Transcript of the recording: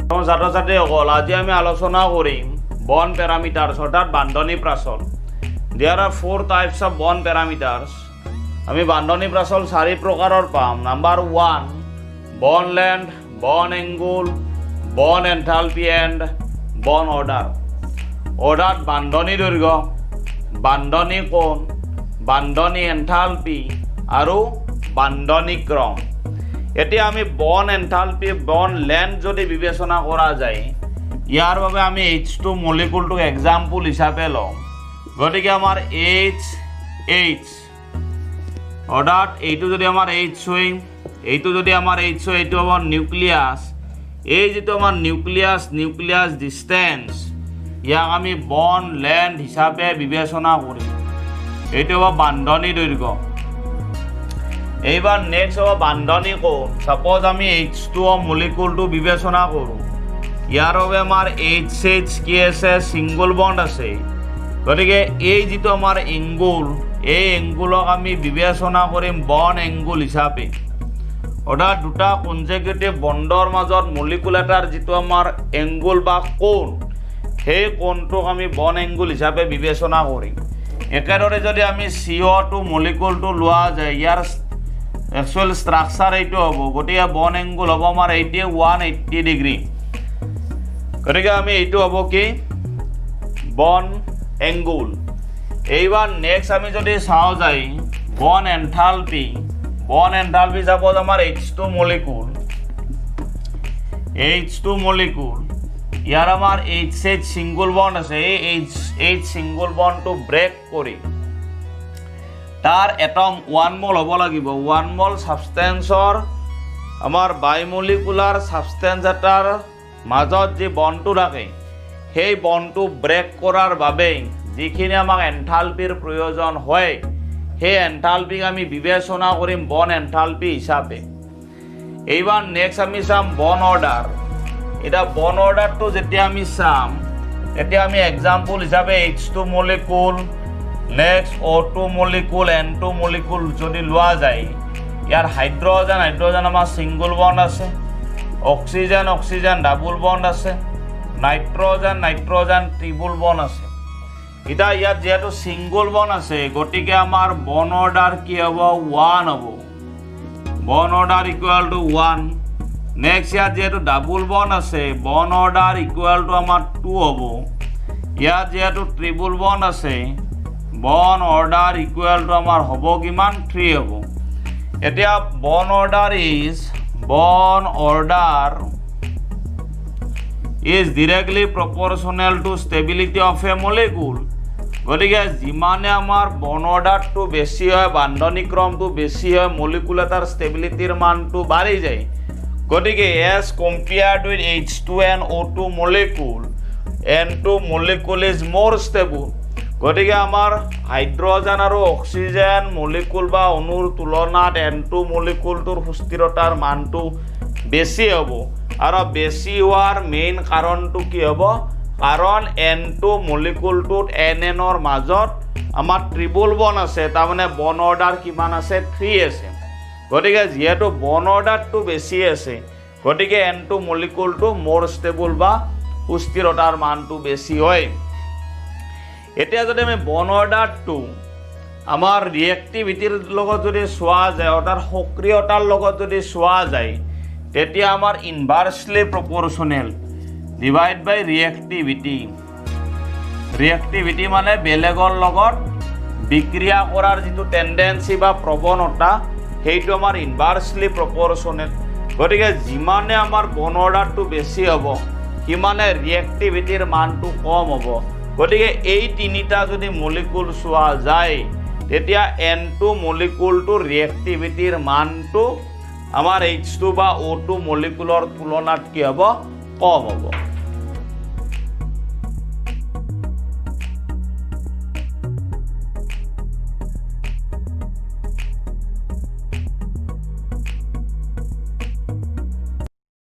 ছাত্ৰ-ছাত্ৰীসকল আজি আমি আলোচনা কৰিম বন্ড প্যাৰামিটাৰ্ছ অৰ্থাৎ বান্ধনী প্ৰাচল। There are 4 types of bond parameters. আমি বান্ধনী প্ৰাচল 4 প্ৰকাৰৰ পাম। Number 1 bond length, bond angle, bond enthalpy and bond order. অৰ্থাৎ বান্ধনী দৈৰ্ঘ্য, বান্ধনী কোণ, বান্ধনী এন্থালপি আৰু বান্ধনী ক্ৰম। এতিয়া আমি বন্ড এন্থালপি বন্ড লেন্থ যদি বিবেচনা কৰা যায় ইয়াৰ বাবে আমি H2 মলিকুলটোক এক্সাম্পল হিচাপে লওঁ। গতিকে আমাৰ H অৰ্থাৎ এইটো যদি আমাৰ H হয়, এইটো যদি আমাৰ H হয়, এইটো আমাৰ নিউক্লিয়াছ। এই যিটো আমাৰ নিউক্লিয়াছ ডিষ্টেন্স ইয়াক আমি বন্ড লেন্থ হিচাপে বিবেচনা কৰিম। এইটো হ'ব বান্ধনী দৈৰ্ঘ্য। এইবাৰ নেক্সট হ'ব বান্ধনী কোণ। সাপোজ আমি H2 মলিকুলটো বিবেচনা কৰোঁ। ইয়াৰ বাবে আমাৰ HH কি আছে, সিঙ্গল বন্ড আছে। গতিকে এই যিটো আমাৰ এংগুল, এই এংগুলক আমি বিবেচনা কৰিম বন্ড এংগুল হিচাপে। অৰ্থাৎ দুটা কনজেকিউটিভ বন্ডৰ মাজত মলিকুল এটাৰ যিটো আমাৰ এংগুল বা কোণ, সেই কোণটোক আমি বন্ড এংগুল হিচাপে বিবেচনা কৰিম। একেদৰে যদি আমি CO2 মলিকুলটো লোৱা যায়, ইয়াৰ একচুৱেল ষ্ট্ৰাকচাৰ এইটো হ'ব। গতিকে বন্ড এংগুল হ'ব আমাৰ 180 ডিগ্ৰী। গতিকে আমি এইটো হ'ব কি বন্ড এংগুল। এইবাৰ নেক্সট আমি যদি চাওঁ যায় বন্ড এন্থালপি সাপোজ আমাৰ H2 মলিকুল ইয়াৰ আমাৰ HH সিঙ্গল বন্ড আছে। এই H সিঙ্গল বন্ডটো ব্ৰেক কৰি তাৰ এটম 1 মল হ'ব লাগিব। 1 মল সাবষ্টেন্সৰ আমাৰ বাইমলিকুলাৰ সাবষ্টেন্স এটাৰ মাজত যি বন্ডটো থাকে সেই বন্ডটো ব্ৰেক কৰাৰ বাবে যিখিনি আমাক এন্থালপিৰ প্ৰয়োজন হয় সেই এন্থালপিক আমি বিবেচনা কৰিম বন্ড এন্থালপি হিচাপে। এইবাৰ নেক্সট আমি চাম বন্ড অৰ্ডাৰ। এটা বন্ড অৰ্ডাৰটো যেতিয়া আমি চাম তেতিয়া আমি এক্সাম্পল হিচাপে H2 molecule, next O2 molecule, N2 molecule যদি লোৱা যায়, ইয়াৰ হাইড্ৰজেন আমাৰ সিঙ্গল বন্ড আছে, অক্সিজেন ডাবল বন্ড আছে, নাইট্ৰজেন ট্ৰিপল বন্ড আছে। এতিয়া ইয়াত যেহেতু সিঙ্গল বন্ড আছে গতিকে আমাৰ বন্ড অৰ্ডাৰ কি হ'ব, 1 হ'ব। Bond order equal to 1। Next ইয়াত যেহেতু ডাবল বন্ড আছে বন্ড অৰ্ডাৰ ইকুৱেল টু আমাৰ 2 হ'ব। ইয়াত যেহেতু ট্ৰিপল বন্ড আছে বন্ড অৰ্ডাৰ ইকুৱেল টু আমাৰ হ'ব কিমান, 3 হ'ব। এতিয়া bond order is directly proportional to stability of a molecule. গতিকে যিমানে আমাৰ বন্ড অৰ্ডাৰটো বেছি হয়, বান্ধনী ক্ৰমটো বেছি হয়, মলিকুল এটাৰ ষ্টেবিলিটিৰ মানটো বাঢ়ি যায়। গতিকে as compared with H2 and O2 molecule, N2 molecule is more stable. গতিকে আমাৰ হাইড্ৰজেন আৰু অক্সিজেন মলিকুল বা অণুৰ তুলনাত N2 মলিকুলটোৰ সুস্থিৰতাৰ মানটো বেছি হ'ব। আৰু বেছি হোৱাৰ মেইন কাৰণটো কি হ'ব, কাৰণ N2 মলিকুলটোত NNৰ মাজত আমাৰ ট্ৰিপল বন্ড আছে, তাৰমানে বন্ড অৰ্ডাৰ কিমান আছে, 3 আছে। গতিকে যিহেতু বন্ড অৰ্ডাৰটো বেছি আছে গতিকে N2 মলিকুলটো মোৰ ষ্টেবল বা সুস্থিৰতাৰ মানটো বেছি হয়। এতিয়া যদি আমি বন্ড অৰ্ডাৰটো আমাৰ ৰিয়েক্টিভিটিৰ লগত যদি চোৱা যায়, অৰ্থাৎ সক্ৰিয়তাৰ লগত যদি চোৱা যায়, তেতিয়া আমাৰ ইনভাৰ্সলি প্ৰপৰচনেল ডিভাইড বাই ৰিয়েক্টিভিটি মানে বেলেগৰ লগত বিক্ৰিয়া কৰাৰ যিটো টেন্ডেন্সি বা প্ৰৱণতা সেইটো আমাৰ ইনভাৰ্সলি প্ৰপৰচনেল। গতিকে যিমানে আমাৰ বন্ড অৰ্ডাৰটো বেছি হ'ব সিমানে ৰিয়েক্টিভিটিৰ মানটো কম হ'ব। গতিকে এই তিনিটা যদি মলিকুল চোৱা যায় তেতিয়া N2 মলিকুলটোৰ ৰিয়েক্টিভিটিৰ মানটো আমাৰ H2 বা O2 মলিকুলৰ তুলনাত কি হ'ব, কম হ'ব।